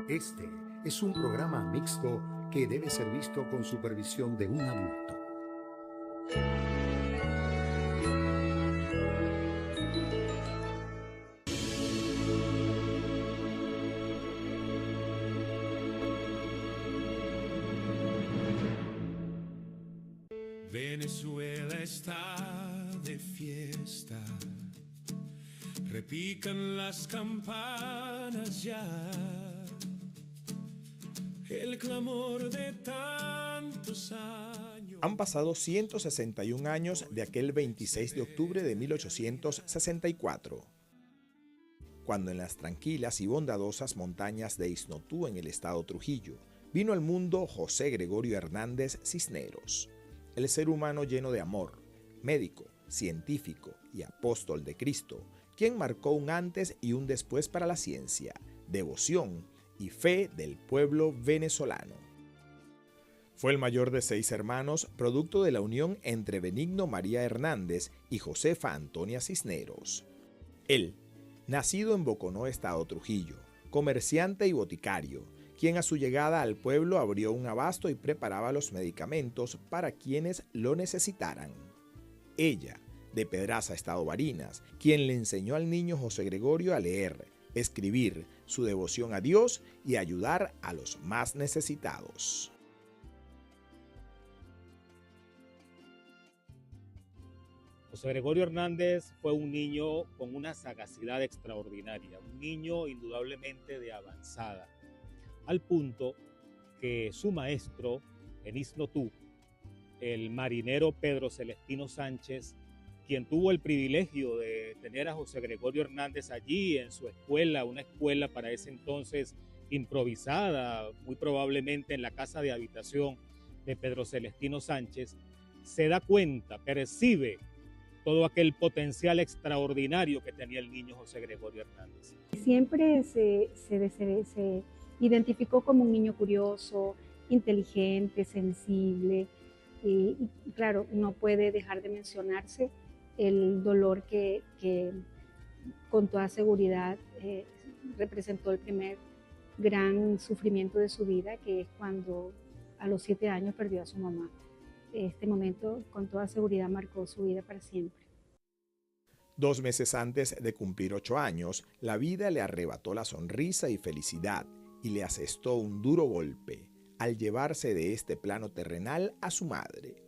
Este es un programa mixto que debe ser visto con supervisión de un adulto. Venezuela está de fiesta, repican las campanas ya, el clamor de tantos años. Han pasado 161 años de aquel 26 de octubre de 1864, cuando en las tranquilas y bondadosas montañas de Isnotú, en el estado Trujillo, vino al mundo José Gregorio Hernández Cisneros, el ser humano lleno de amor, médico, científico y apóstol de Cristo, quien marcó un antes y un después para la ciencia, devoción y fe del pueblo venezolano. Fue el mayor de 6 hermanos, producto de la unión entre Benigno María Hernández y Josefa Antonia Cisneros. Él, nacido en Boconó, estado Trujillo, comerciante y boticario, quien a su llegada al pueblo abrió un abasto y preparaba los medicamentos para quienes lo necesitaran. Ella, de Pedraza, estado Barinas, quien le enseñó al niño José Gregorio a leer, escribir, su devoción a Dios y ayudar a los más necesitados. José Gregorio Hernández fue un niño con una sagacidad extraordinaria, un niño indudablemente de avanzada, al punto que su maestro en Isnotú, el marinero Pedro Celestino Sánchez, quien tuvo el privilegio de tener a José Gregorio Hernández allí en su escuela, una escuela para ese entonces improvisada, muy probablemente en la casa de habitación de Pedro Celestino Sánchez, se da cuenta, percibe todo aquel potencial extraordinario que tenía el niño José Gregorio Hernández. Siempre se identificó como un niño curioso, inteligente, sensible, y claro, no puede dejar de mencionarse el dolor que con toda seguridad representó el primer gran sufrimiento de su vida, que es cuando a los 7 años perdió a su mamá. Este momento con toda seguridad marcó su vida para siempre. 2 meses antes de cumplir 8 años, la vida le arrebató la sonrisa y felicidad y le asestó un duro golpe al llevarse de este plano terrenal a su madre.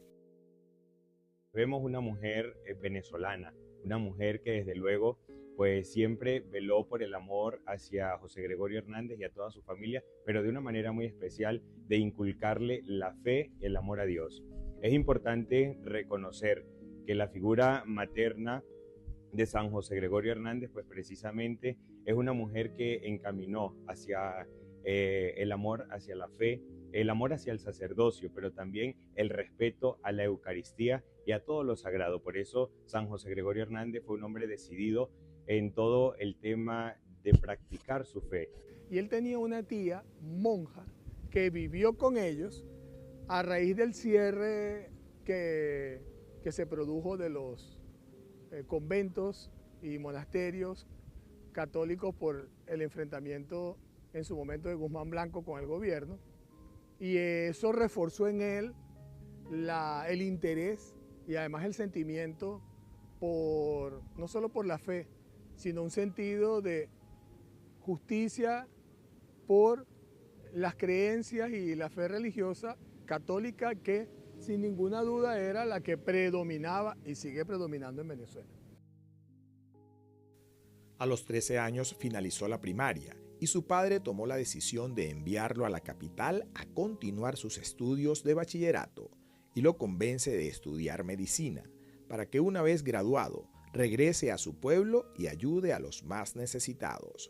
Vemos una mujer venezolana, una mujer que desde luego pues siempre veló por el amor hacia José Gregorio Hernández y a toda su familia, pero de una manera muy especial de inculcarle la fe y el amor a Dios. Es importante reconocer que la figura materna de San José Gregorio Hernández pues precisamente es una mujer que encaminó hacia el amor hacia la fe, el amor hacia el sacerdocio, pero también el respeto a la Eucaristía y a todo lo sagrado. Por eso San José Gregorio Hernández fue un hombre decidido en todo el tema de practicar su fe. Y él tenía una tía monja que vivió con ellos a raíz del cierre que se produjo de los conventos y monasterios católicos por el enfrentamiento en su momento de Guzmán Blanco con el gobierno, y eso reforzó en él el interés y además el sentimiento no solo por la fe, sino un sentido de justicia por las creencias y la fe religiosa católica que sin ninguna duda era la que predominaba y sigue predominando en Venezuela. A los 13 años finalizó la primaria y su padre tomó la decisión de enviarlo a la capital a continuar sus estudios de bachillerato y lo convence de estudiar medicina para que una vez graduado regrese a su pueblo y ayude a los más necesitados.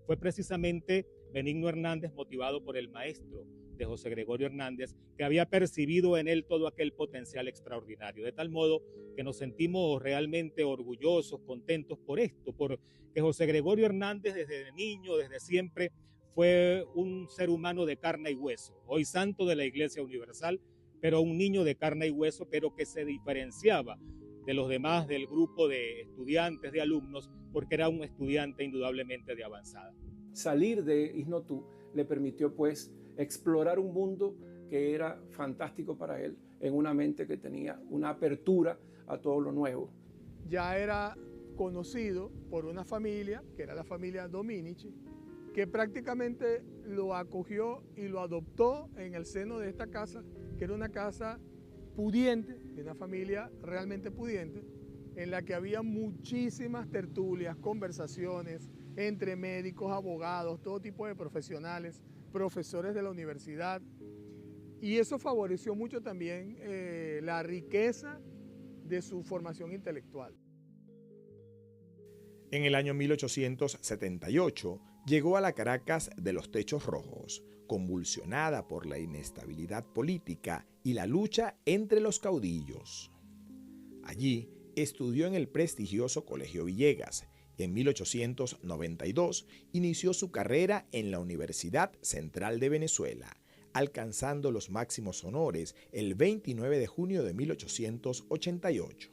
Fue precisamente Benigno Hernández, motivado por el maestro de José Gregorio Hernández, que había percibido en él todo aquel potencial extraordinario, de tal modo que nos sentimos realmente orgullosos, contentos por esto, porque José Gregorio Hernández desde niño, desde siempre, fue un ser humano de carne y hueso, hoy santo de la Iglesia Universal, pero un niño de carne y hueso, pero que se diferenciaba de los demás del grupo de estudiantes, de alumnos, porque era un estudiante indudablemente de avanzada. Salir de Isnotú le permitió pues explorar un mundo que era fantástico para él, en una mente que tenía una apertura a todo lo nuevo. Ya era conocido por una familia, que era la familia Dominici, que prácticamente lo acogió y lo adoptó en el seno de esta casa, que era una casa pudiente, de una familia realmente pudiente, en la que había muchísimas tertulias, conversaciones entre médicos, abogados, todo tipo de profesionales, profesores de la universidad. Y eso favoreció mucho también la riqueza de su formación intelectual. En el año 1878 llegó a la Caracas de los Techos Rojos, convulsionada por la inestabilidad política y la lucha entre los caudillos. Allí estudió en el prestigioso Colegio Villegas y en 1892 inició su carrera en la Universidad Central de Venezuela, alcanzando los máximos honores el 29 de junio de 1888.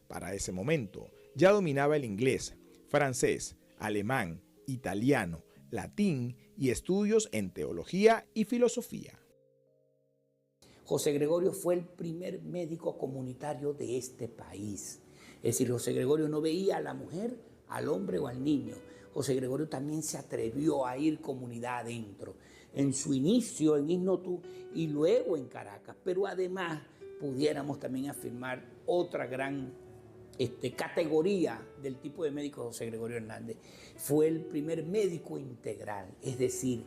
Para ese momento ya dominaba el inglés, francés, alemán, italiano, latín y estudios en teología y filosofía. José Gregorio fue el primer médico comunitario de este país. Es decir, José Gregorio no veía a la mujer, al hombre o al niño. José Gregorio también se atrevió a ir comunidad adentro, en su inicio en Isnotú y luego en Caracas. Pero además pudiéramos también afirmar otra gran categoría del tipo de médico José Gregorio Hernández. Fue el primer médico integral, es decir,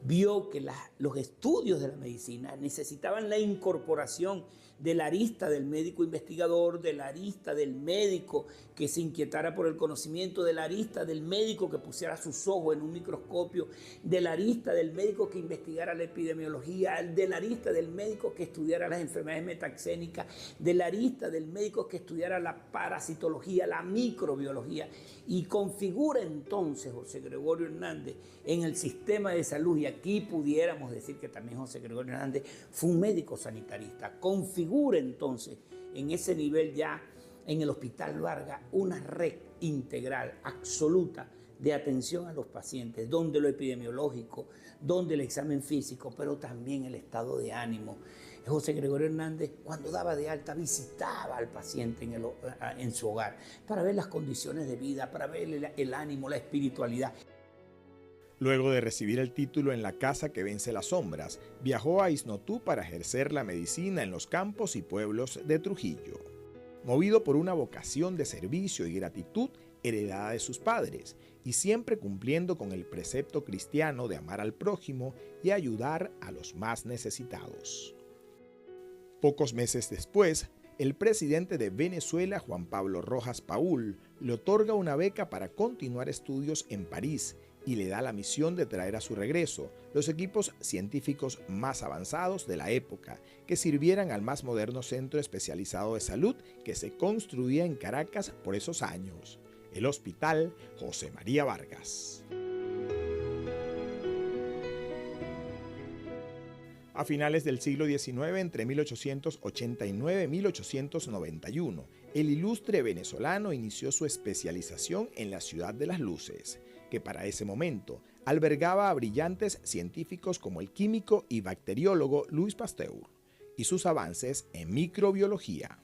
vio que los estudios de la medicina necesitaban la incorporación de la arista del médico investigador, de la arista del médico que se inquietara por el conocimiento, de la arista del médico que pusiera sus ojos en un microscopio, de la arista del médico que investigara la epidemiología, de la arista del médico que estudiara las enfermedades metaxénicas, de la arista del médico que estudiara la parasitología, la microbiología, y configura entonces José Gregorio Hernández en el sistema de salud, y aquí pudiéramos decir que también José Gregorio Hernández fue un médico sanitarista, configura entonces en ese nivel ya en el Hospital Vargas una red integral, absoluta, de atención a los pacientes, donde lo epidemiológico, donde el examen físico, pero también el estado de ánimo. José Gregorio Hernández, cuando daba de alta, visitaba al paciente en su hogar para ver las condiciones de vida, para ver el ánimo, la espiritualidad. Luego de recibir el título en la Casa que Vence las Sombras, viajó a Isnotú para ejercer la medicina en los campos y pueblos de Trujillo. Movido por una vocación de servicio y gratitud heredada de sus padres, y siempre cumpliendo con el precepto cristiano de amar al prójimo y ayudar a los más necesitados. Pocos meses después, el presidente de Venezuela, Juan Pablo Rojas Paul, le otorga una beca para continuar estudios en París y le da la misión de traer a su regreso los equipos científicos más avanzados de la época, que sirvieran al más moderno centro especializado de salud que se construía en Caracas por esos años, el Hospital José María Vargas. A finales del siglo XIX, entre 1889 y 1891, el ilustre venezolano inició su especialización en la Ciudad de las Luces, que para ese momento albergaba a brillantes científicos como el químico y bacteriólogo Louis Pasteur, y sus avances en microbiología.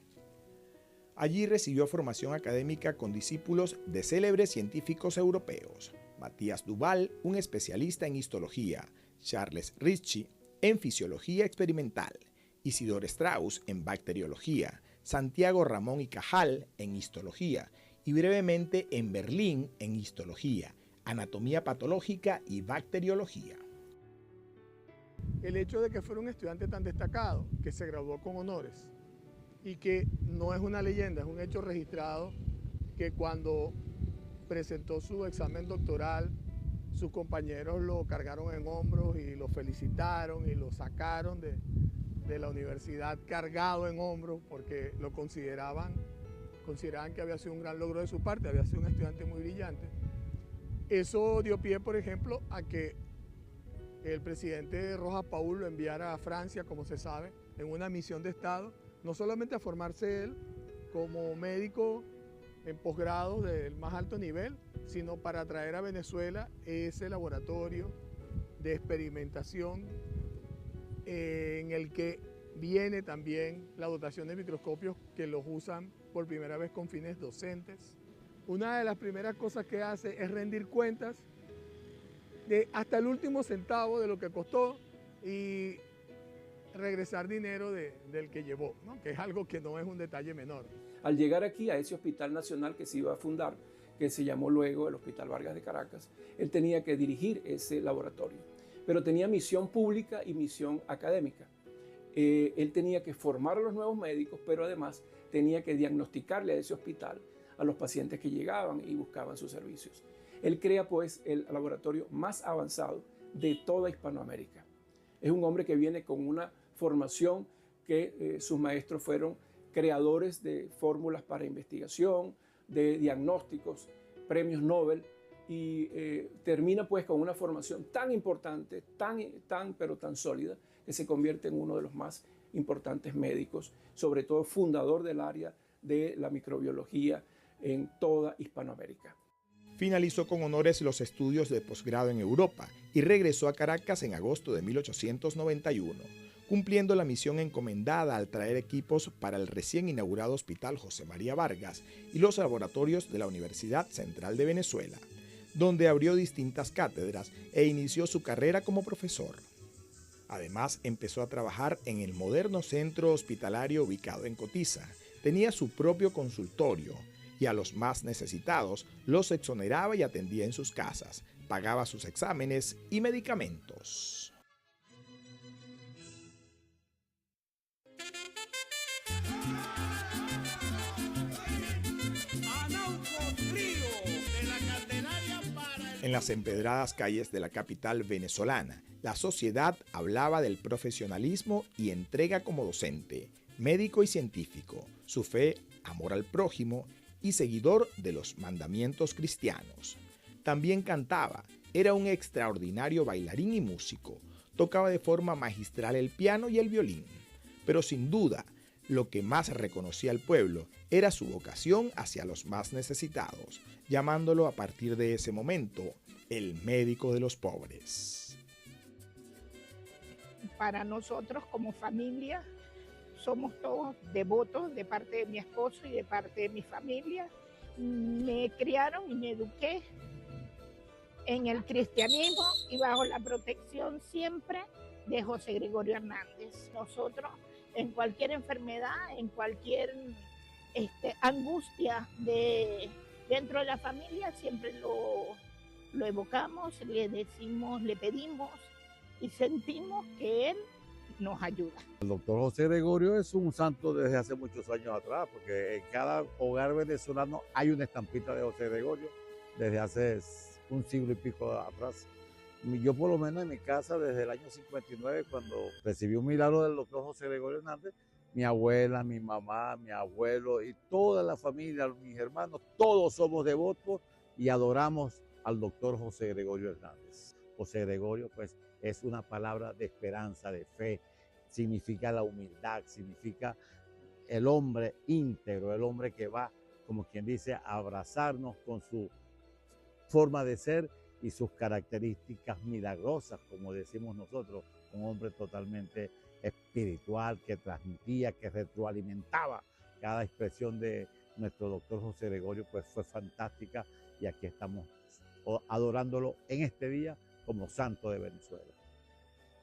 Allí recibió formación académica con discípulos de célebres científicos europeos: Matías Duval, un especialista en histología, Charles Ritchie, en fisiología experimental, Isidore Strauss en bacteriología, Santiago Ramón y Cajal en histología y brevemente en Berlín en histología, anatomía patológica y bacteriología. El hecho de que fuera un estudiante tan destacado, que se graduó con honores y que no es una leyenda, es un hecho registrado, que cuando presentó su examen doctoral, sus compañeros lo cargaron en hombros y lo felicitaron y lo sacaron de la universidad cargado en hombros porque lo consideraban que había sido un gran logro de su parte, había sido un estudiante muy brillante. Eso dio pie, por ejemplo, a que el presidente Rojas Paul lo enviara a Francia, como se sabe, en una misión de Estado, no solamente a formarse él como médico en posgrado del más alto nivel, sino para traer a Venezuela ese laboratorio de experimentación en el que viene también la dotación de microscopios que los usan por primera vez con fines docentes. Una de las primeras cosas que hace es rendir cuentas de hasta el último centavo de lo que costó y regresar dinero del que llevó, ¿no? Que es algo que no es un detalle menor. Al llegar aquí a ese hospital nacional que se iba a fundar, que se llamó luego el Hospital Vargas de Caracas, él tenía que dirigir ese laboratorio, pero tenía misión pública y misión académica. Él tenía que formar a los nuevos médicos, pero además tenía que diagnosticarle a ese hospital a los pacientes que llegaban y buscaban sus servicios. Él crea pues el laboratorio más avanzado de toda Hispanoamérica. Es un hombre que viene con una formación que sus maestros fueron creadores de fórmulas para investigación, de diagnósticos, premios Nobel, y termina pues con una formación tan importante, pero tan sólida, que se convierte en uno de los más importantes médicos, sobre todo fundador del área de la microbiología en toda Hispanoamérica. Finalizó con honores los estudios de posgrado en Europa y regresó a Caracas en agosto de 1891, cumpliendo la misión encomendada al traer equipos para el recién inaugurado Hospital José María Vargas y los laboratorios de la Universidad Central de Venezuela, donde abrió distintas cátedras e inició su carrera como profesor. Además, empezó a trabajar en el moderno centro hospitalario ubicado en Cotiza. Tenía su propio consultorio y a los más necesitados los exoneraba y atendía en sus casas, pagaba sus exámenes y medicamentos. En las empedradas calles de la capital venezolana, la sociedad hablaba del profesionalismo y entrega como docente, médico y científico, su fe, amor al prójimo y seguidor de los mandamientos cristianos. También cantaba, era un extraordinario bailarín y músico, tocaba de forma magistral el piano y el violín, pero sin duda, lo que más reconocía al pueblo era su vocación hacia los más necesitados, llamándolo a partir de ese momento el médico de los pobres. Para nosotros como familia somos todos devotos de parte de mi esposo y de parte de mi familia. Me criaron y me eduqué en el cristianismo y bajo la protección siempre de José Gregorio Hernández. Nosotros en cualquier enfermedad, en cualquier angustia dentro de la familia, siempre lo evocamos, le decimos, le pedimos y sentimos que él nos ayuda. El doctor José Gregorio es un santo desde hace muchos años atrás, porque en cada hogar venezolano hay una estampita de José Gregorio desde hace un siglo y pico atrás. Yo por lo menos en mi casa desde el año 59, cuando recibí un milagro del doctor José Gregorio Hernández, mi abuela, mi mamá, mi abuelo y toda la familia, mis hermanos, todos somos devotos y adoramos al doctor José Gregorio Hernández. José Gregorio pues es una palabra de esperanza, de fe, significa la humildad, significa el hombre íntegro, el hombre que va, como quien dice, a abrazarnos con su forma de ser y sus características milagrosas, como decimos nosotros, un hombre totalmente espiritual que transmitía, que retroalimentaba cada expresión de nuestro doctor José Gregorio, pues fue fantástica y aquí estamos adorándolo en este día como santo de Venezuela.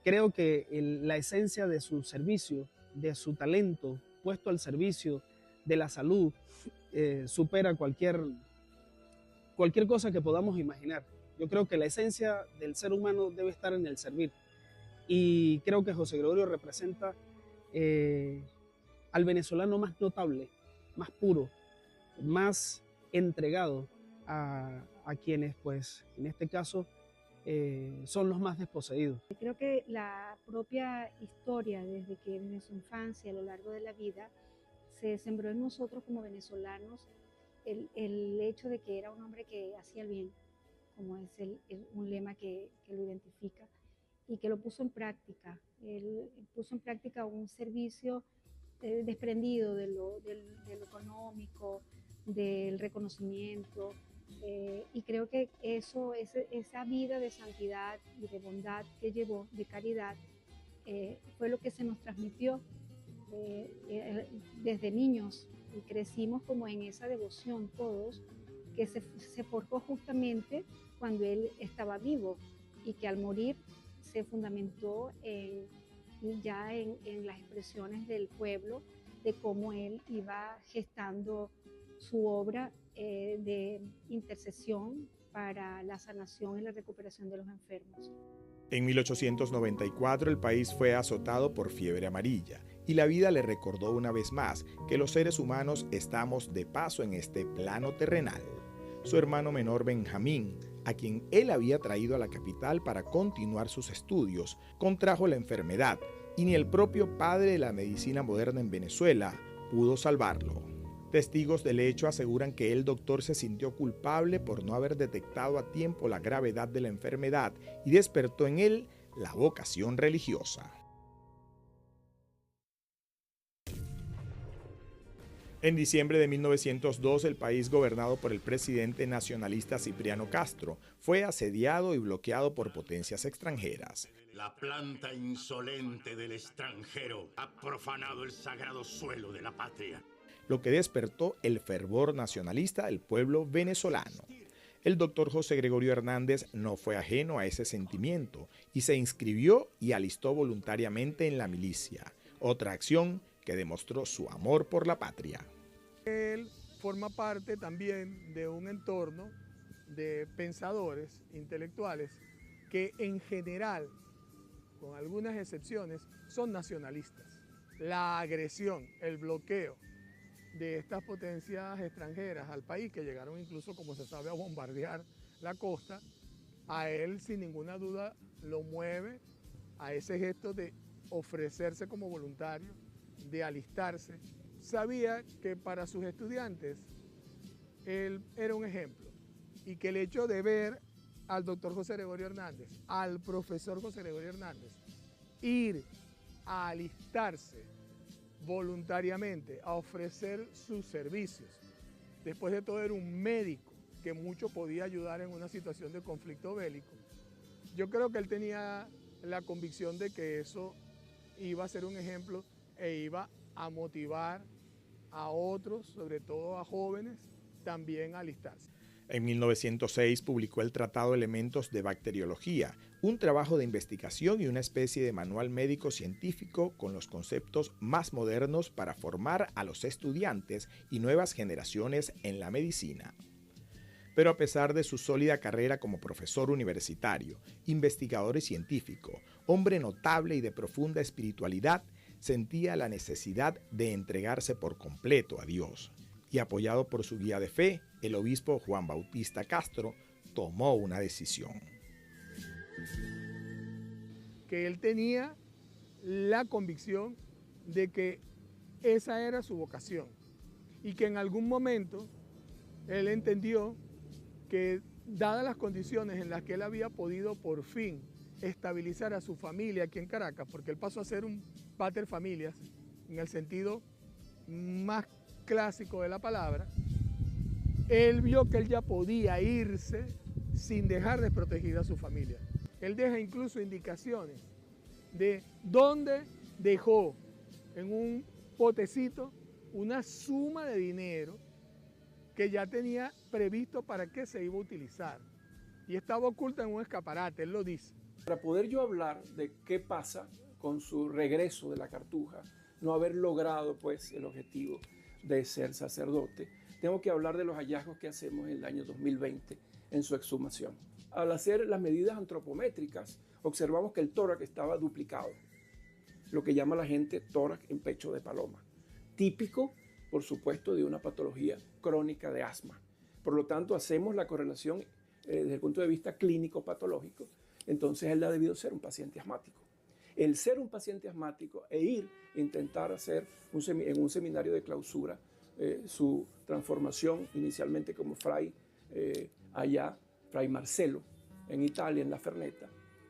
Creo que la esencia de su servicio, de su talento puesto al servicio de la salud, supera cualquier cosa que podamos imaginar. Yo creo que la esencia del ser humano debe estar en el servir. Y creo que José Gregorio representa al venezolano más notable, más puro, más entregado a quienes, pues, en este caso, son los más desposeídos. Creo que la propia historia, desde su infancia, a lo largo de la vida, se sembró en nosotros como venezolanos el hecho de que era un hombre que hacía el bien, como es un lema que lo identifica, y que lo puso en práctica. Él puso en práctica un servicio desprendido de lo económico, del reconocimiento, Y creo que esa vida de santidad y de bondad que llevó, de caridad, fue lo que se nos transmitió desde niños, y crecimos como en esa devoción todos, que se forjó justamente cuando él estaba vivo, y que al morir se fundamentó ya en las expresiones del pueblo, de cómo él iba gestando su obra de intercesión para la sanación y la recuperación de los enfermos. En 1894 el país fue azotado por fiebre amarilla y la vida le recordó una vez más que los seres humanos estamos de paso en este plano terrenal. Su hermano menor Benjamín, a quien él había traído a la capital para continuar sus estudios, contrajo la enfermedad y ni el propio padre de la medicina moderna en Venezuela pudo salvarlo. Testigos del hecho aseguran que el doctor se sintió culpable por no haber detectado a tiempo la gravedad de la enfermedad y despertó en él la vocación religiosa. En diciembre de 1902, el país gobernado por el presidente nacionalista Cipriano Castro fue asediado y bloqueado por potencias extranjeras. La planta insolente del extranjero ha profanado el sagrado suelo de la patria, lo que despertó el fervor nacionalista del pueblo venezolano. El doctor José Gregorio Hernández no fue ajeno a ese sentimiento y se inscribió y alistó voluntariamente en la milicia, otra acción que demostró su amor por la patria. Él forma parte también de un entorno de pensadores intelectuales que en general, con algunas excepciones, son nacionalistas. La agresión, el bloqueo de estas potencias extranjeras al país, que llegaron incluso, como se sabe, a bombardear la costa, a él sin ninguna duda lo mueve a ese gesto de ofrecerse como voluntario, de alistarse. Sabía que para sus estudiantes él era un ejemplo y que el hecho de ver al doctor José Gregorio Hernández, al profesor José Gregorio Hernández, ir a alistarse voluntariamente, a ofrecer sus servicios. Después de todo era un médico que mucho podía ayudar en una situación de conflicto bélico. Yo creo que él tenía la convicción de que eso iba a ser un ejemplo e iba a motivar a otros, sobre todo a jóvenes, también a alistarse. En 1906 publicó el Tratado Elementos de Bacteriología, un trabajo de investigación y una especie de manual médico-científico con los conceptos más modernos para formar a los estudiantes y nuevas generaciones en la medicina. Pero a pesar de su sólida carrera como profesor universitario, investigador y científico, hombre notable y de profunda espiritualidad, sentía la necesidad de entregarse por completo a Dios. Y apoyado por su guía de fe, el obispo Juan Bautista Castro tomó una decisión. Que él tenía la convicción de que esa era su vocación y que en algún momento él entendió que, dadas las condiciones en las que él había podido por fin estabilizar a su familia aquí en Caracas, porque él pasó a ser un pater familias en el sentido más clásico de la palabra, él vio que él ya podía irse sin dejar desprotegida a su familia. Él deja incluso indicaciones de dónde dejó en un potecito una suma de dinero que ya tenía previsto para qué se iba a utilizar. Y estaba oculta en un escaparate, él lo dice. Para poder yo hablar de qué pasa con su regreso de la Cartuja, no haber logrado pues el objetivo de ser sacerdote, tengo que hablar de los hallazgos que hacemos en el año 2020 en su exhumación. Al hacer las medidas antropométricas, observamos que el tórax estaba duplicado, lo que llama la gente tórax en pecho de paloma, típico, por supuesto, de una patología crónica de asma. Por lo tanto, hacemos la correlación desde el punto de vista clínico-patológico. Entonces, él ha debido ser un paciente asmático. El ser un paciente asmático e ir a intentar hacer en un seminario de clausura su transformación inicialmente como fray fray Marcelo, en Italia, en La Ferneta,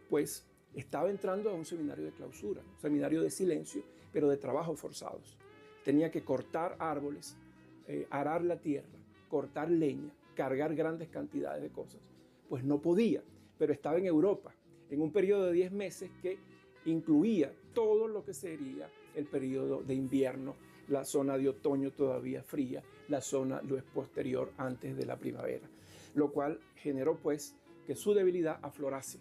pues estaba entrando a un seminario de clausura, un seminario de silencio, pero de trabajos forzados. Tenía que cortar árboles, arar la tierra, cortar leña, cargar grandes cantidades de cosas. Pues no podía, pero estaba en Europa, en un periodo de 10 meses que incluía todo lo que sería el periodo de invierno, la zona de otoño todavía fría, la zona lo es posterior antes de la primavera, lo cual generó pues que su debilidad aflorase.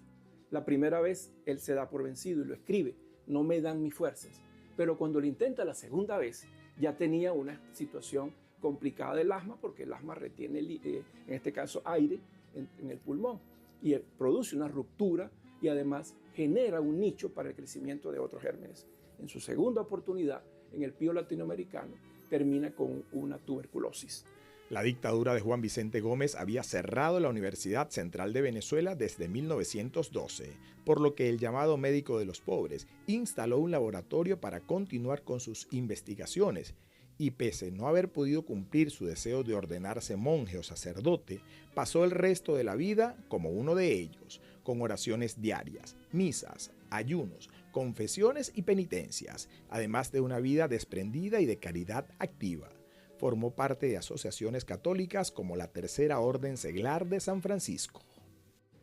La primera vez él se da por vencido y lo escribe, no me dan mis fuerzas, pero cuando lo intenta la segunda vez ya tenía una situación complicada del asma, porque el asma retiene, en este caso, aire en el pulmón y produce una ruptura y además genera un nicho para el crecimiento de otros gérmenes. En su segunda oportunidad, en el Pío latinoamericano, termina con una tuberculosis. La dictadura de Juan Vicente Gómez había cerrado la Universidad Central de Venezuela desde 1912, por lo que el llamado médico de los pobres instaló un laboratorio para continuar con sus investigaciones y, pese a no haber podido cumplir su deseo de ordenarse monje o sacerdote, pasó el resto de la vida como uno de ellos, con oraciones diarias, misas, ayunos, confesiones y penitencias, además de una vida desprendida y de caridad activa. Formó parte de asociaciones católicas como la Tercera Orden Seglar de San Francisco.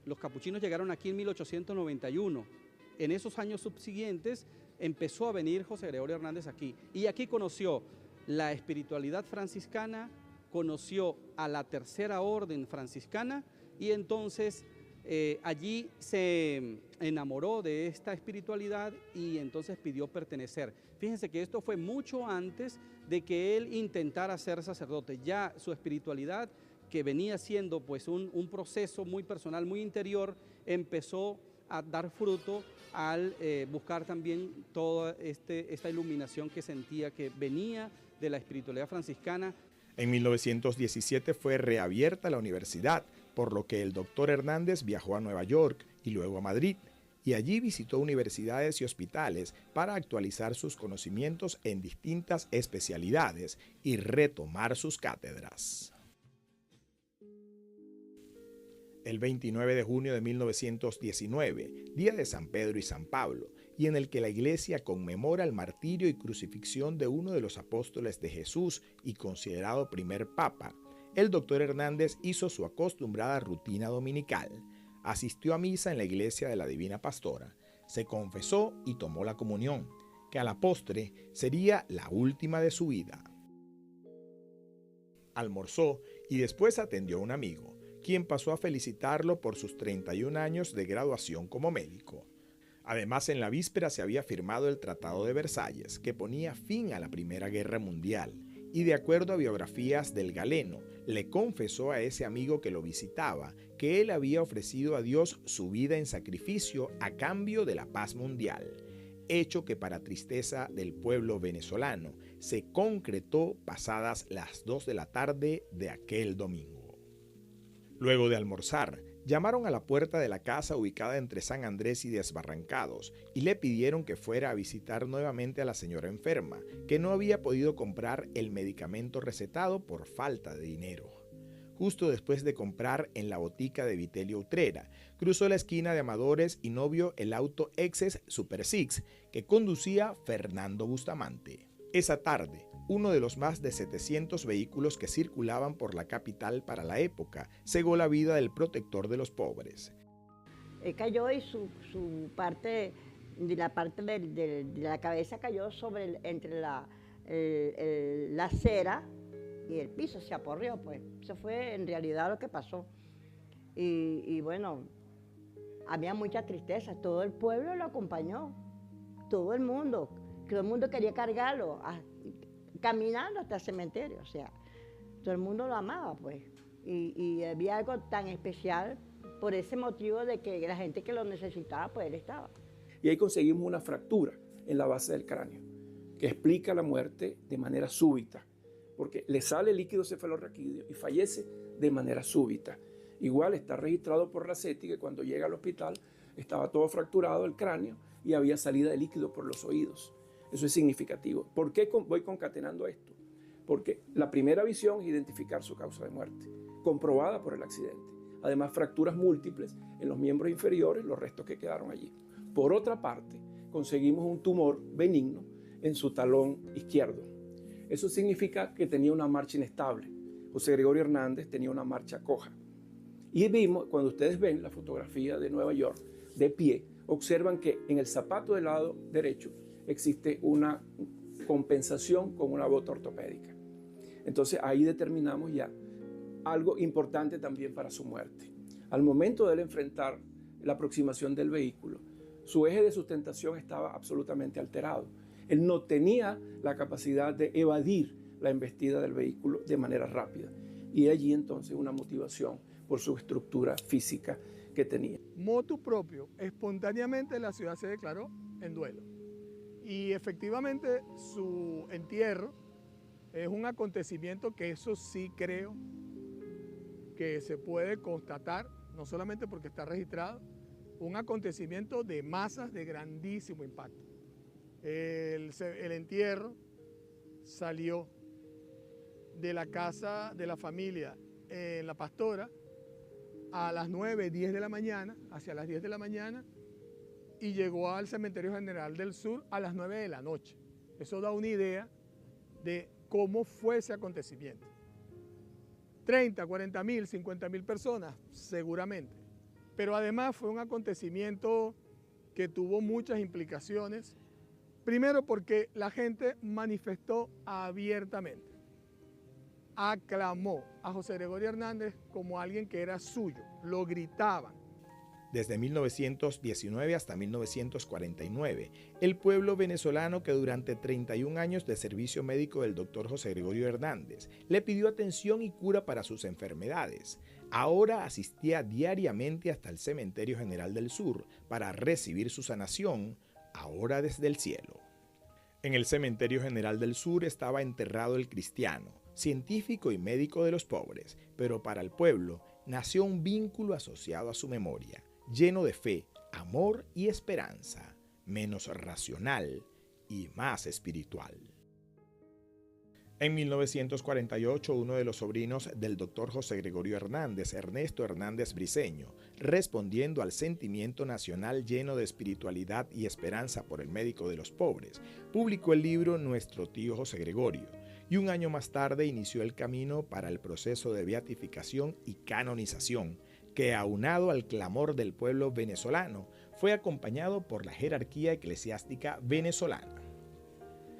Los capuchinos llegaron aquí en 1891. En esos años subsiguientes empezó a venir José Gregorio Hernández aquí. Y aquí conoció la espiritualidad franciscana, conoció a la Tercera Orden franciscana y entonces allí se enamoró de esta espiritualidad y entonces pidió pertenecer. Fíjense que esto fue mucho antes de que él intentara ser sacerdote. Ya su espiritualidad, que venía siendo pues un proceso muy personal, muy interior, empezó a dar fruto al buscar también toda esta iluminación que sentía que venía de la espiritualidad franciscana. En 1917 fue reabierta la universidad, por lo que el doctor Hernández viajó a Nueva York y luego a Madrid, y allí visitó universidades y hospitales para actualizar sus conocimientos en distintas especialidades y retomar sus cátedras. El 29 de junio de 1919, día de San Pedro y San Pablo, y en el que la Iglesia conmemora el martirio y crucifixión de uno de los apóstoles de Jesús y considerado primer papa, el doctor Hernández hizo su acostumbrada rutina dominical. Asistió a misa en la iglesia de la Divina Pastora, se confesó y tomó la comunión, que a la postre sería la última de su vida. Almorzó y después atendió a un amigo, quien pasó a felicitarlo por sus 31 años de graduación como médico. Además, en la víspera se había firmado el Tratado de Versalles, que ponía fin a la Primera Guerra Mundial, y de acuerdo a biografías del Galeno, le confesó a ese amigo que lo visitaba que él había ofrecido a Dios su vida en sacrificio a cambio de la paz mundial, hecho que para tristeza del pueblo venezolano se concretó pasadas las 2 de la tarde de aquel domingo. Luego de almorzar, llamaron a la puerta de la casa ubicada entre San Andrés y Desbarrancados y le pidieron que fuera a visitar nuevamente a la señora enferma, que no había podido comprar el medicamento recetado por falta de dinero. Justo después de comprar en la botica de Vitelio Utrera, cruzó la esquina de Amadores y no vio el auto Exes Super Six que conducía Fernando Bustamante. Esa tarde, uno de los más de 700 vehículos que circulaban por la capital para la época cegó la vida del protector de los pobres. Cayó y su parte, de la cabeza cayó entre la acera y el piso, se aporreó, pues. Eso fue en realidad lo que pasó. Y bueno, había mucha tristeza, todo el pueblo lo acompañó, todo el mundo quería cargarlo, caminando hasta el cementerio, o sea, todo el mundo lo amaba, pues, y había algo tan especial por ese motivo de que la gente que lo necesitaba, pues él estaba. Y ahí conseguimos una fractura en la base del cráneo, que explica la muerte de manera súbita, porque le sale líquido cefalorraquídeo y fallece de manera súbita. Igual está registrado por la CETI que cuando llega al hospital estaba todo fracturado el cráneo y había salida de líquido por los oídos. Eso es significativo. ¿Por qué voy concatenando esto? Porque la primera visión es identificar su causa de muerte, comprobada por el accidente. Además, fracturas múltiples en los miembros inferiores, los restos que quedaron allí. Por otra parte, conseguimos un tumor benigno en su talón izquierdo. Eso significa que tenía una marcha inestable. José Gregorio Hernández tenía una marcha coja. Y vimos, cuando ustedes ven la fotografía de Nueva York de pie, observan que en el zapato del lado derecho existe una compensación con una bota ortopédica. Entonces ahí determinamos ya algo importante también para su muerte. Al momento de él enfrentar la aproximación del vehículo, su eje de sustentación estaba absolutamente alterado. Él no tenía la capacidad de evadir la embestida del vehículo de manera rápida. Y allí entonces una motivación por su estructura física que tenía. Motu propio, espontáneamente la ciudad se declaró en duelo. Y efectivamente su entierro es un acontecimiento que eso sí creo que se puede constatar, no solamente porque está registrado, un acontecimiento de masas de grandísimo impacto. El entierro salió de la casa de la familia en La Pastora a las 9, 10 de la mañana, hacia las 10 de la mañana, y llegó al Cementerio General del Sur a las 9 de la noche. Eso da una idea de cómo fue ese acontecimiento. 30, 40 mil, 50 mil personas, seguramente. Pero además fue un acontecimiento que tuvo muchas implicaciones. Primero porque la gente manifestó abiertamente, aclamó a José Gregorio Hernández como alguien que era suyo, lo gritaban. Desde 1919 hasta 1949, el pueblo venezolano, que durante 31 años de servicio médico del doctor José Gregorio Hernández le pidió atención y cura para sus enfermedades, ahora asistía diariamente hasta el Cementerio General del Sur para recibir su sanación, ahora desde el cielo. En el Cementerio General del Sur estaba enterrado el cristiano, científico y médico de los pobres, pero para el pueblo nació un vínculo asociado a su memoria, lleno de fe, amor y esperanza, menos racional y más espiritual. En 1948, uno de los sobrinos del doctor José Gregorio Hernández, Ernesto Hernández Briceño, respondiendo al sentimiento nacional lleno de espiritualidad y esperanza por el médico de los pobres, publicó el libro Nuestro tío José Gregorio, y un año más tarde inició el camino para el proceso de beatificación y canonización, que aunado al clamor del pueblo venezolano, fue acompañado por la jerarquía eclesiástica venezolana.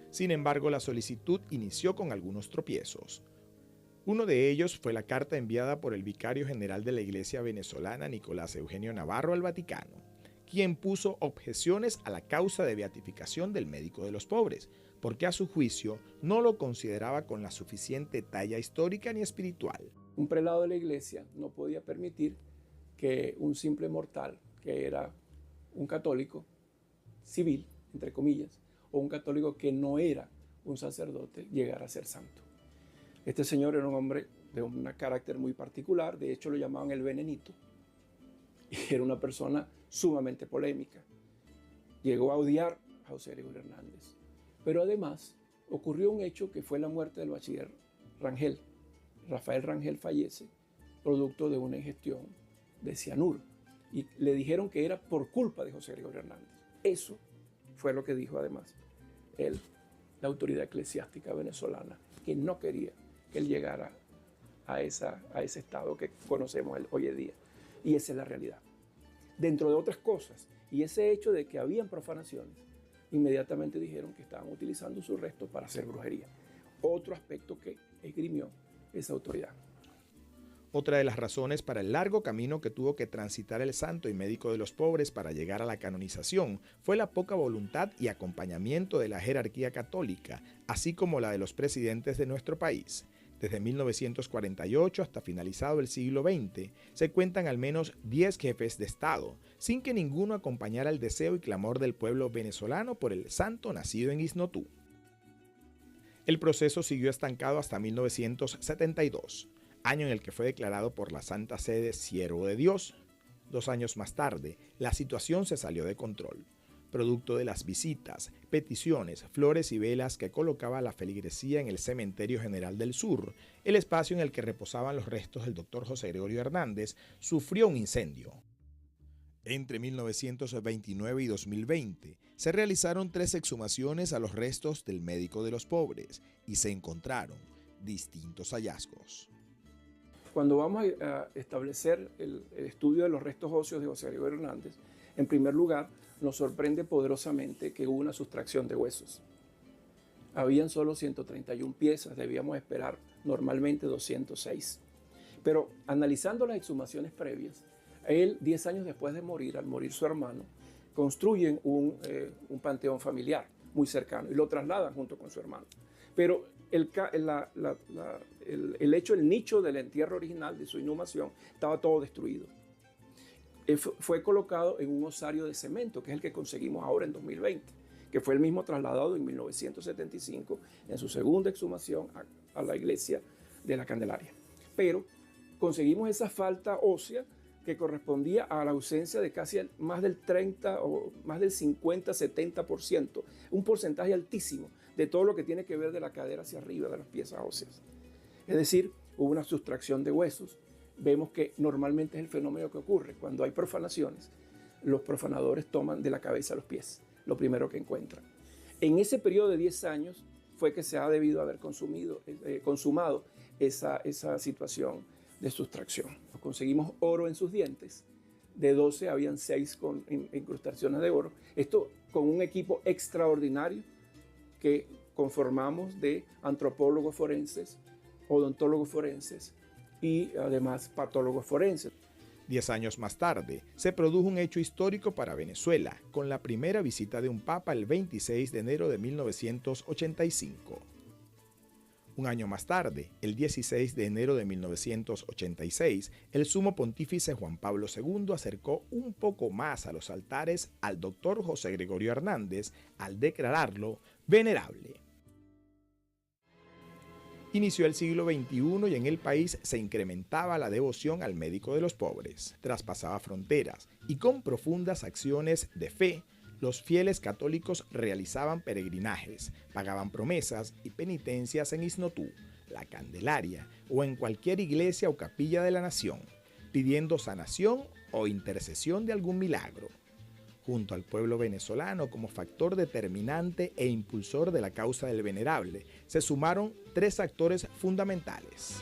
Sin embargo, la solicitud inició con algunos tropiezos. Uno de ellos fue la carta enviada por el vicario general de la Iglesia venezolana, Nicolás Eugenio Navarro, al Vaticano, quien puso objeciones a la causa de beatificación del médico de los pobres, porque a su juicio no lo consideraba con la suficiente talla histórica ni espiritual. Un prelado de la iglesia no podía permitir que un simple mortal, que era un católico civil, entre comillas, o un católico que no era un sacerdote, llegara a ser santo. Este señor era un hombre de un carácter muy particular, de hecho lo llamaban el venenito, y era una persona sumamente polémica. Llegó a odiar a José Gregorio Hernández. Pero además ocurrió un hecho que fue la muerte del bachiller Rangel. Rafael Rangel fallece producto de una ingestión de cianuro y le dijeron que era por culpa de José Gregorio Hernández. Eso fue lo que dijo además la autoridad eclesiástica venezolana, que no quería que él llegara a ese estado que conocemos hoy en día. Y esa es la realidad. Dentro de otras cosas, y ese hecho de que habían profanaciones, inmediatamente dijeron que estaban utilizando sus restos para hacer brujería. Otro aspecto que esgrimió esa autoridad. Otra de las razones para el largo camino que tuvo que transitar el santo y médico de los pobres para llegar a la canonización fue la poca voluntad y acompañamiento de la jerarquía católica, así como la de los presidentes de nuestro país. Desde 1948 hasta finalizado el siglo XX, se cuentan al menos 10 jefes de Estado, sin que ninguno acompañara el deseo y clamor del pueblo venezolano por el santo nacido en Isnotú. El proceso siguió estancado hasta 1972, año en el que fue declarado por la Santa Sede siervo de Dios. 2 años más tarde, la situación se salió de control, producto de las visitas, peticiones, flores y velas que colocaba la feligresía en el Cementerio General del Sur. El espacio en el que reposaban los restos del doctor José Gregorio Hernández sufrió un incendio. Entre 1929 y 2020 se realizaron 3 exhumaciones a los restos del médico de los pobres y se encontraron distintos hallazgos. Cuando vamos a establecer el estudio de los restos óseos de José Gregorio Hernández, en primer lugar, nos sorprende poderosamente que hubo una sustracción de huesos. Habían solo 131 piezas, debíamos esperar normalmente 206. Pero analizando las exhumaciones previas, él, 10 años después de morir, al morir su hermano, construyen un panteón familiar muy cercano y lo trasladan junto con su hermano. Pero el nicho del entierro original, de su inhumación, estaba todo destruido. Fue colocado en un osario de cemento, que es el que conseguimos ahora en 2020, que fue el mismo trasladado en 1975 en su segunda exhumación a la iglesia de la Candelaria. Pero conseguimos esa falta ósea que correspondía a la ausencia de casi más del 30 o más del 50-70%, un porcentaje altísimo de todo lo que tiene que ver de la cadera hacia arriba de las piezas óseas. Es decir, hubo una sustracción de huesos. Vemos que normalmente es el fenómeno que ocurre. Cuando hay profanaciones, los profanadores toman de la cabeza a los pies, lo primero que encuentran. En ese periodo de 10 años fue que se ha debido haber consumado esa situación de sustracción. Conseguimos oro en sus dientes. De 12 habían 6 con incrustaciones de oro. Esto con un equipo extraordinario que conformamos de antropólogos forenses, odontólogos forenses y además patólogos forenses. 10 años más tarde, se produjo un hecho histórico para Venezuela, con la primera visita de un papa el 26 de enero de 1985. Un año más tarde, el 16 de enero de 1986, el sumo pontífice Juan Pablo II acercó un poco más a los altares al doctor José Gregorio Hernández al declararlo venerable. Inició el siglo XXI y en el país se incrementaba la devoción al médico de los pobres, traspasaba fronteras y con profundas acciones de fe, los fieles católicos realizaban peregrinajes, pagaban promesas y penitencias en Isnotú, la Candelaria o en cualquier iglesia o capilla de la nación, pidiendo sanación o intercesión de algún milagro. Junto al pueblo venezolano como factor determinante e impulsor de la causa del venerable, se sumaron 3 actores fundamentales.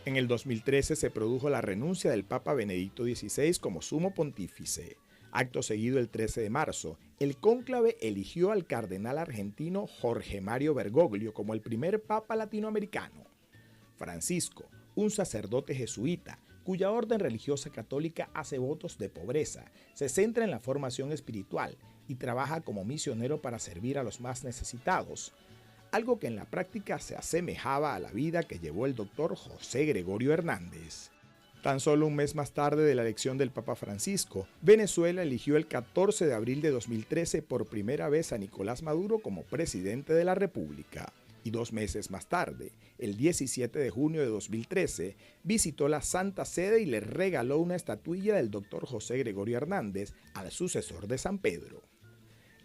En el 2013 se produjo la renuncia del Papa Benedicto XVI como sumo pontífice. Acto seguido, el 13 de marzo, el cónclave eligió al cardenal argentino Jorge Mario Bergoglio como el primer papa latinoamericano. Francisco, un sacerdote jesuita, cuya orden religiosa católica hace votos de pobreza, se centra en la formación espiritual y trabaja como misionero para servir a los más necesitados, algo que en la práctica se asemejaba a la vida que llevó el doctor José Gregorio Hernández. Tan solo un mes más tarde de la elección del Papa Francisco, Venezuela eligió el 14 de abril de 2013 por primera vez a Nicolás Maduro como presidente de la República. Y 2 meses más tarde, el 17 de junio de 2013, visitó la Santa Sede y le regaló una estatuilla del doctor José Gregorio Hernández al sucesor de San Pedro.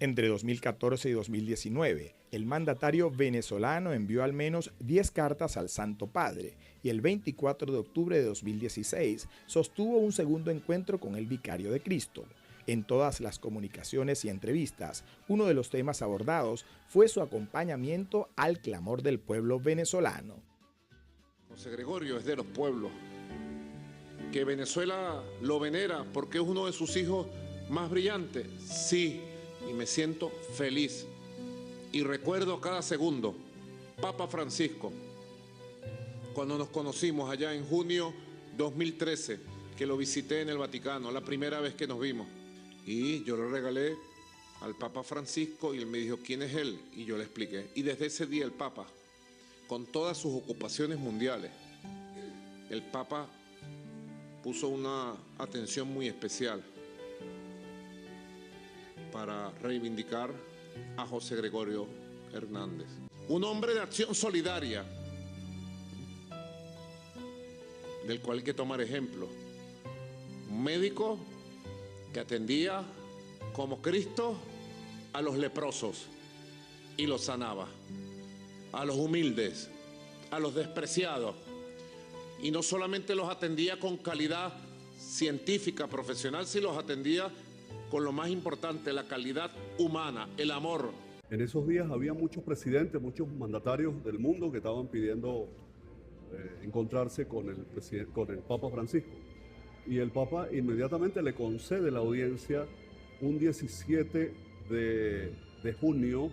Entre 2014 y 2019, el mandatario venezolano envió al menos 10 cartas al Santo Padre y el 24 de octubre de 2016 sostuvo un segundo encuentro con el Vicario de Cristo. En todas las comunicaciones y entrevistas, uno de los temas abordados fue su acompañamiento al clamor del pueblo venezolano. José Gregorio es de los pueblos, que Venezuela lo venera porque es uno de sus hijos más brillantes. Sí, y me siento feliz. Y recuerdo cada segundo, Papa Francisco, cuando nos conocimos allá en junio 2013, que lo visité en el Vaticano, la primera vez que nos vimos. Y yo le regalé al Papa Francisco y él me dijo, ¿quién es él? Y yo le expliqué. Y desde ese día el Papa, con todas sus ocupaciones mundiales, el Papa puso una atención muy especial para reivindicar a José Gregorio Hernández. Un hombre de acción solidaria, del cual hay que tomar ejemplo. Un médico que atendía como Cristo a los leprosos y los sanaba, a los humildes, a los despreciados. Y no solamente los atendía con calidad científica, profesional, sino los atendía con lo más importante, la calidad humana, el amor. En esos días había muchos presidentes, muchos mandatarios del mundo que estaban pidiendo encontrarse con el Papa Francisco. Y el Papa inmediatamente le concede la audiencia un 17 de junio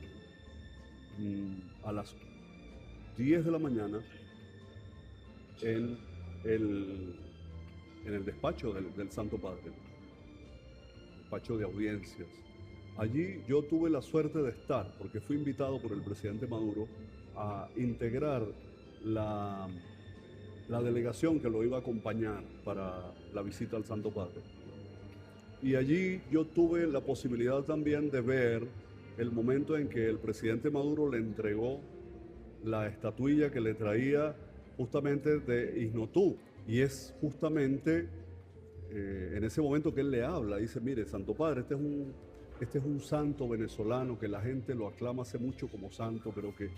a las 10 de la mañana en el despacho del Santo Padre, despacho de audiencias. Allí yo tuve la suerte de estar, porque fui invitado por el presidente Maduro a integrar la delegación que lo iba a acompañar para la visita al Santo Padre. Y allí yo tuve la posibilidad también de ver el momento en que el presidente Maduro le entregó la estatuilla que le traía justamente de Isnotú. Y es justamente en ese momento que él le habla, dice, mire, Santo Padre, este es un santo venezolano que la gente lo aclama hace mucho como santo, pero que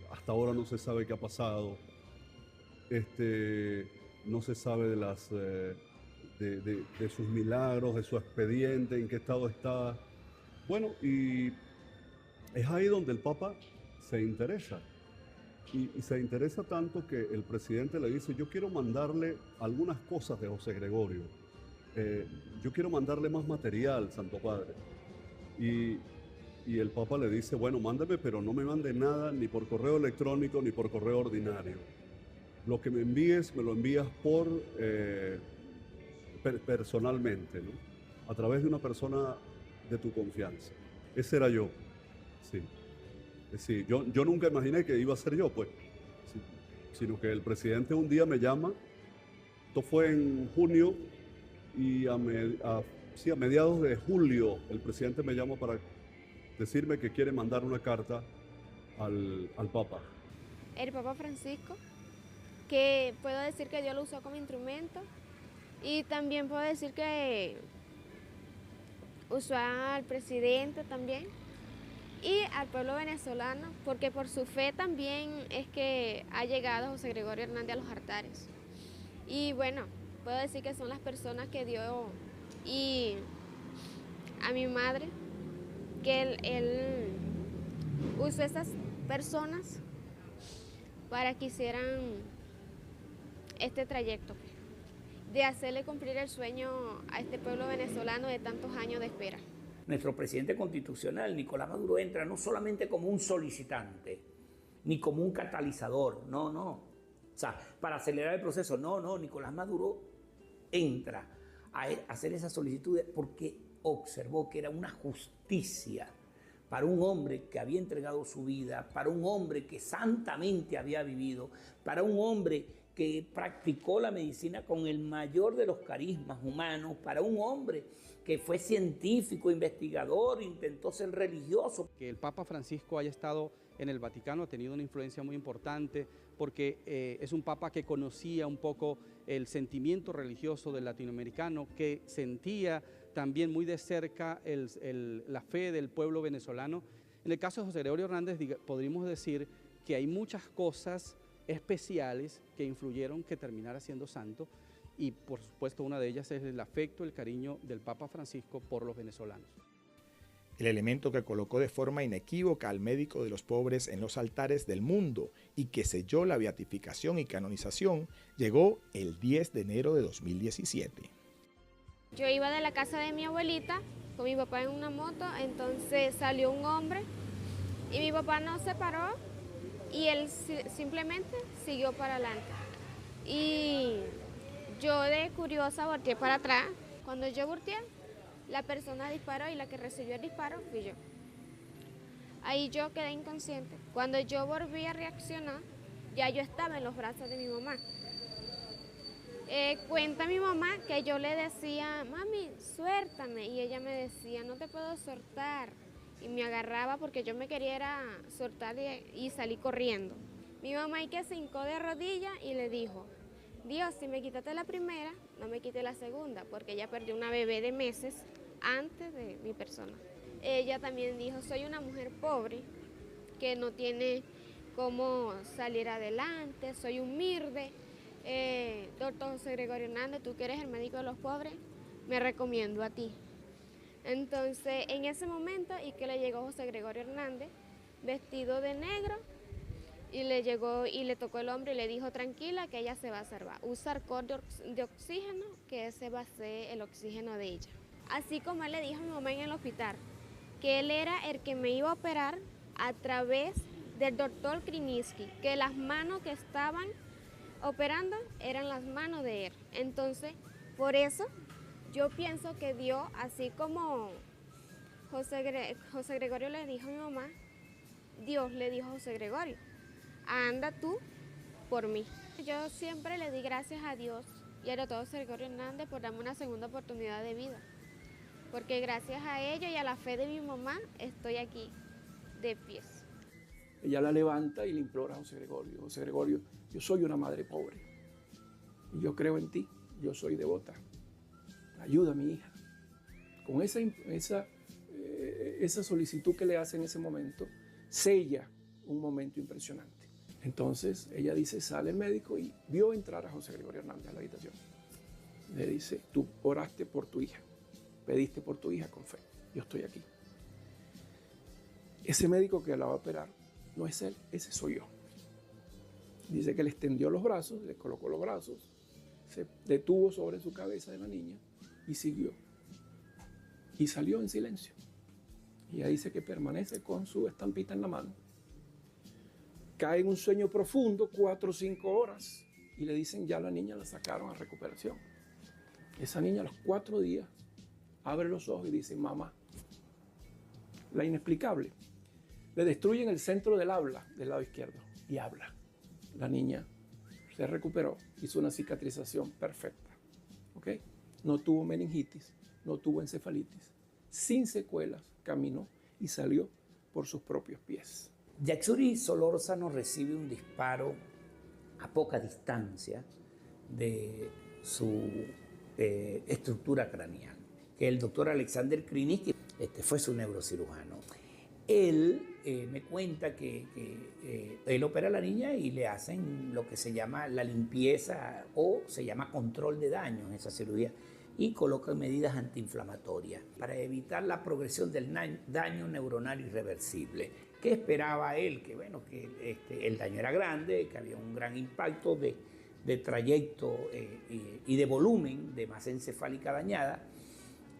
hasta ahora no se sabe qué ha pasado. No se sabe de sus milagros, de su expediente, en qué estado está. Bueno, y es ahí donde el Papa se interesa. Y se interesa tanto que el presidente le dice, yo quiero mandarle algunas cosas de José Gregorio. Yo quiero mandarle más material, Santo Padre. Y el Papa le dice, bueno, mándame, pero no me mande nada ni por correo electrónico ni por correo ordinario. Lo que me envíes, me lo envías personalmente, ¿no? A través de una persona de tu confianza. Ese era yo, sí. Sí, yo nunca imaginé que iba a ser yo, pues. Sí, sino que el presidente un día me llama, esto fue en junio, y a mediados de julio el presidente me llama para decirme que quiere mandar una carta al Papa. El Papa Francisco, que puedo decir que Dios lo usó como instrumento, y también puedo decir que usó al presidente también y al pueblo venezolano, porque por su fe también es que ha llegado José Gregorio Hernández a los altares. Y bueno, puedo decir que son las personas que dio, y a mi madre, que él usó esas personas para que hicieran este trayecto, de hacerle cumplir el sueño a este pueblo venezolano de tantos años de espera. Nuestro presidente constitucional, Nicolás Maduro, entra no solamente como un solicitante, ni como un catalizador, no. O sea, para acelerar el proceso, no, Nicolás Maduro entra a hacer esa solicitud porque observó que era una justicia para un hombre que había entregado su vida, para un hombre que santamente había vivido, para un hombre que practicó la medicina con el mayor de los carismas humanos, para un hombre que fue científico, investigador, intentó ser religioso. Que el Papa Francisco haya estado en el Vaticano ha tenido una influencia muy importante porque es un Papa que conocía un poco el sentimiento religioso del latinoamericano, que sentía también muy de cerca la fe del pueblo venezolano. En el caso de José Gregorio Hernández, podríamos decir que hay muchas cosas especiales que influyeron que terminara siendo santo, y por supuesto una de ellas es el afecto, el cariño del Papa Francisco por los venezolanos. El elemento que colocó de forma inequívoca al médico de los pobres en los altares del mundo y que selló la beatificación y canonización llegó el 10 de enero de 2017. Yo iba de la casa de mi abuelita con mi papá en una moto, entonces salió un hombre y mi papá no se paró y él simplemente siguió para adelante. Y yo de curiosa volteé para atrás. Cuando yo volteé, la persona disparó y la que recibió el disparo fui yo. Ahí yo quedé inconsciente. Cuando yo volví a reaccionar, ya yo estaba en los brazos de mi mamá. Cuenta mi mamá que yo le decía, mami, suéltame, y ella me decía, no te puedo soltar, y me agarraba porque yo me quería soltar y salí corriendo. Mi mamá ahí que se hincó de rodillas y le dijo, Dios, si me quitaste la primera, no me quite la segunda, porque ella perdió una bebé de meses antes de mi persona. Ella también dijo, soy una mujer pobre, que no tiene cómo salir adelante, soy humilde. Doctor José Gregorio Hernández, tú que eres el médico de los pobres, me recomiendo a ti. Entonces, en ese momento, y que le llegó José Gregorio Hernández, vestido de negro, y le llegó y le tocó el hombro y le dijo, tranquila, que ella se va a salvar. Usa alcohol de oxígeno, que ese va a ser el oxígeno de ella. Así como él le dijo a mi mamá en el hospital, que él era el que me iba a operar a través del doctor Kriniski, que las manos que estaban operando eran las manos de él. Entonces, por eso yo pienso que Dios, así como José Gregorio le dijo a mi mamá, Dios le dijo a José Gregorio, anda tú por mí. Yo siempre le di gracias a Dios y al doctor José Gregorio Hernández por darme una segunda oportunidad de vida, porque gracias a ellos y a la fe de mi mamá estoy aquí de pies. Ella la levanta y le implora a José Gregorio, yo soy una madre pobre y yo creo en ti, yo soy devota. Ayuda a mi hija. Con esa solicitud que le hace en ese momento, sella un momento impresionante. Entonces ella dice, sale el médico y vio entrar a José Gregorio Hernández a la habitación. Le dice, tú oraste por tu hija, pediste por tu hija con fe, yo estoy aquí. Ese médico que la va a operar no es él, ese soy yo. Dice que le extendió los brazos, le colocó los brazos, se detuvo sobre su cabeza de la niña y siguió. Y salió en silencio. Y ella dice que permanece con su estampita en la mano. Cae en un sueño profundo, 4 o 5 horas, y le dicen ya la niña la sacaron a recuperación. Esa niña a los 4 días abre los ojos y dice, mamá. La inexplicable. Le destruyen el centro del habla, del lado izquierdo, y habla. La niña se recuperó, hizo una cicatrización perfecta. ¿Ok? No tuvo meningitis, no tuvo encefalitis. Sin secuelas, caminó y salió por sus propios pies. Yaxuri Solórzano recibe un disparo a poca distancia de su estructura craneal, que el doctor Alexander Kriniski fue su neurocirujano. Él me cuenta que él opera a la niña y le hacen lo que se llama la limpieza o se llama control de daños en esa cirugía y colocan medidas antiinflamatorias para evitar la progresión del daño neuronal irreversible. ¿Qué esperaba él? Que bueno, que el daño era grande, que había un gran impacto de trayecto y de volumen de masa encefálica dañada.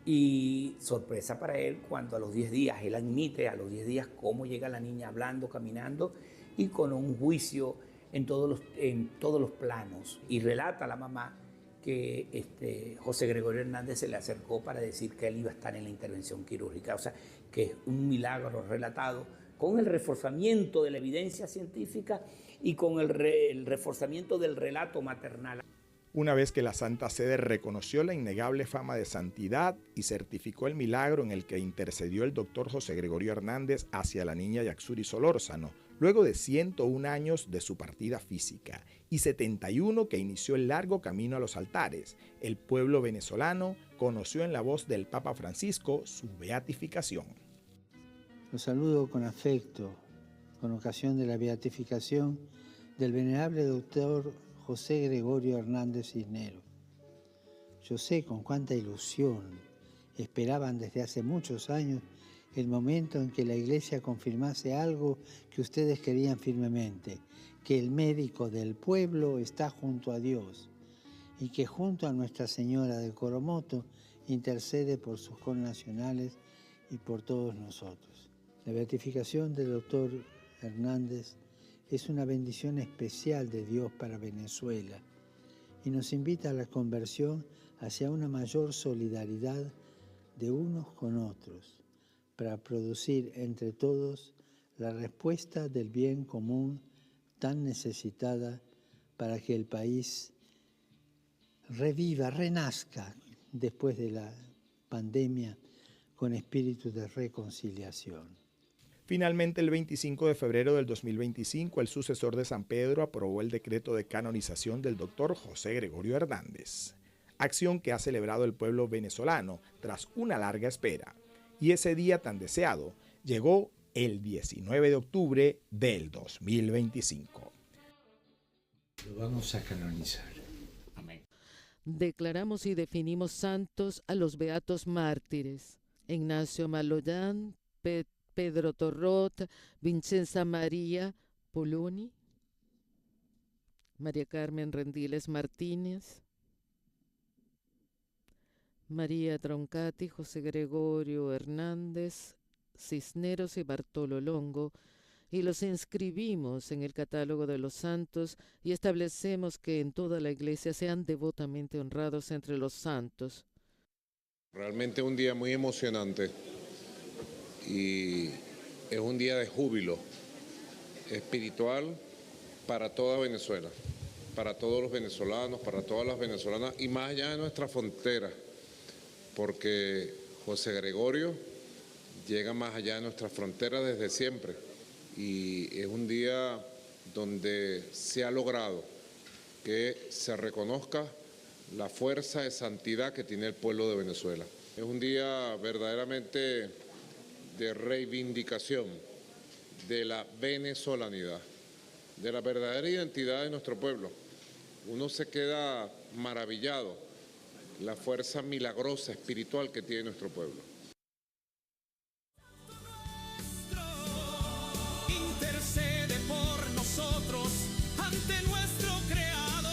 Y sorpresa para él cuando a los 10 días, él admite a los 10 días cómo llega la niña hablando, caminando y con un juicio en todos los planos. Y relata a la mamá que José Gregorio Hernández se le acercó para decir que él iba a estar en la intervención quirúrgica. O sea, que es un milagro relatado con el reforzamiento de la evidencia científica y con el reforzamiento del relato maternal. Una vez que la Santa Sede reconoció la innegable fama de santidad y certificó el milagro en el que intercedió el doctor José Gregorio Hernández hacia la niña Yaxuri Solórzano, luego de 101 años de su partida física y 71 que inició el largo camino a los altares, el pueblo venezolano conoció en la voz del Papa Francisco su beatificación. Los saludo con afecto, con ocasión de la beatificación del venerable doctor José Gregorio Hernández Cisneros. Yo sé con cuánta ilusión esperaban desde hace muchos años el momento en que la Iglesia confirmase algo que ustedes querían firmemente, que el médico del pueblo está junto a Dios y que junto a Nuestra Señora de Coromoto intercede por sus connacionales y por todos nosotros. La beatificación del doctor Hernández es una bendición especial de Dios para Venezuela y nos invita a la conversión hacia una mayor solidaridad de unos con otros para producir entre todos la respuesta del bien común tan necesitada para que el país reviva, renazca después de la pandemia con espíritu de reconciliación. Finalmente, el 25 de febrero del 2025, el sucesor de San Pedro aprobó el decreto de canonización del doctor José Gregorio Hernández, acción que ha celebrado el pueblo venezolano tras una larga espera. Y ese día tan deseado llegó el 19 de octubre del 2025. Lo vamos a canonizar. Amén. Declaramos y definimos santos a los beatos mártires Ignacio Maloyan, Pedro Torrot, Vincenza María Poloni, María Carmen Rendiles Martínez, María Troncati, José Gregorio Hernández Cisneros y Bartolo Longo, y los inscribimos en el catálogo de los santos y establecemos que en toda la iglesia sean devotamente honrados entre los santos. Realmente un día muy emocionante y es un día de júbilo espiritual para toda Venezuela, para todos los venezolanos, para todas las venezolanas y más allá de nuestra frontera, porque José Gregorio llega más allá de nuestra frontera desde siempre y es un día donde se ha logrado que se reconozca la fuerza de santidad que tiene el pueblo de Venezuela. Es un día verdaderamente de reivindicación de la venezolanidad, de la verdadera identidad de nuestro pueblo. Uno se queda maravillado la fuerza milagrosa espiritual que tiene nuestro pueblo. Intercede por nosotros ante nuestro Creador.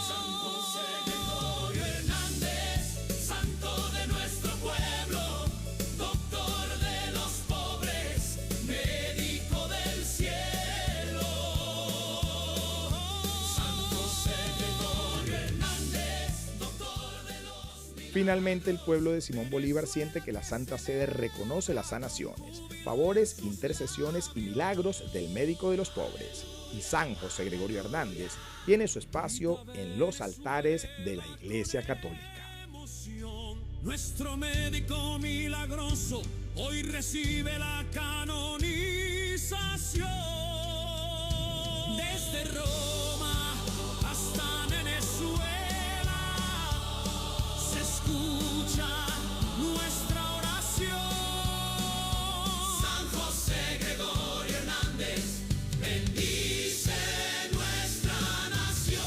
San José Gregorio Hernández, santo de nuestro pueblo, doctor de los pobres, médico del cielo. San José Gregorio Hernández, doctor de los... Finalmente, el pueblo de Simón Bolívar siente que la Santa Sede reconoce las sanaciones, favores, intercesiones y milagros del médico de los pobres. Y San José Gregorio Hernández tiene su espacio en los altares de la Iglesia Católica. Nuestro médico milagroso hoy recibe la canonización. Desde Roma hasta Venezuela se escucha nuestra oración. San José Gregorio Hernández, bendice nuestra nación.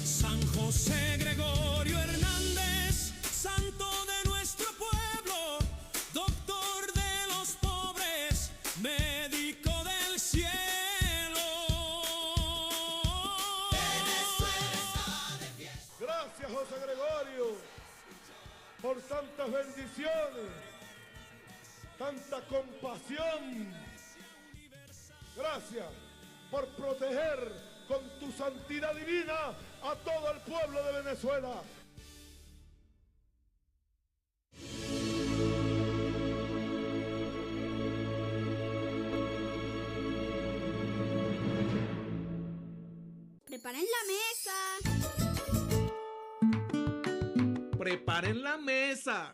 San José Gregorio Hernández, santo de nuestro pueblo, doctor de los pobres, médico del cielo. Gracias, José Gregorio, por tantas bendiciones, tanta compasión. Gracias por proteger con tu santidad divina a todo el pueblo de Venezuela. Preparen la mesa. Preparen la mesa.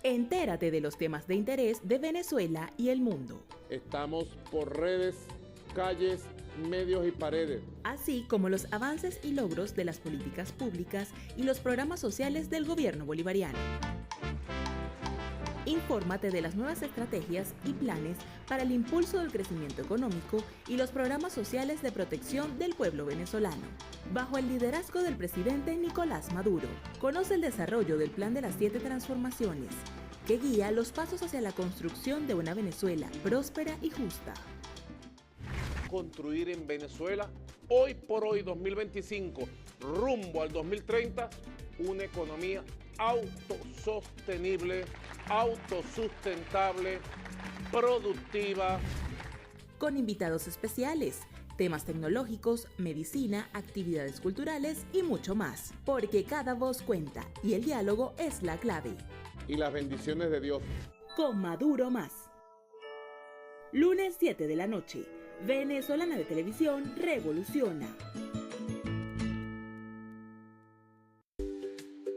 Entérate de los temas de interés de Venezuela y el mundo. Estamos por redes, calles, medios y paredes. Así como los avances y logros de las políticas públicas y los programas sociales del gobierno bolivariano. Infórmate de las nuevas estrategias y planes para el impulso del crecimiento económico y los programas sociales de protección del pueblo venezolano. Bajo el liderazgo del presidente Nicolás Maduro, conoce el desarrollo del Plan de las 7 Transformaciones, que guía los pasos hacia la construcción de una Venezuela próspera y justa. Construir en Venezuela, hoy por hoy 2025, rumbo al 2030, una economía autosostenible, autosustentable, productiva. Con invitados especiales, temas tecnológicos, medicina, actividades culturales y mucho más. Porque cada voz cuenta y el diálogo es la clave. Y las bendiciones de Dios. Con Maduro más. Lunes 7 de la noche. Venezolana de Televisión revoluciona.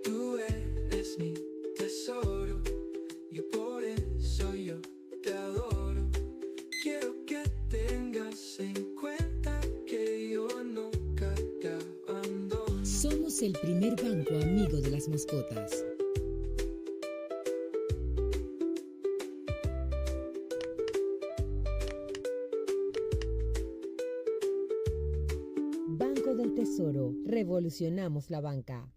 Tú eres mi tesoro y por eso yo te adoro. Quiero que tengas en cuenta que yo nunca te abandono. Somos el primer banco amigo de las mascotas. revolucionamos la banca.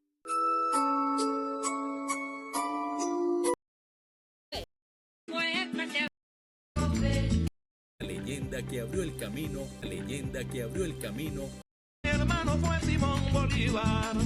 La leyenda que abrió el camino, la leyenda que abrió el camino. Mi hermano fue Simón Bolívar.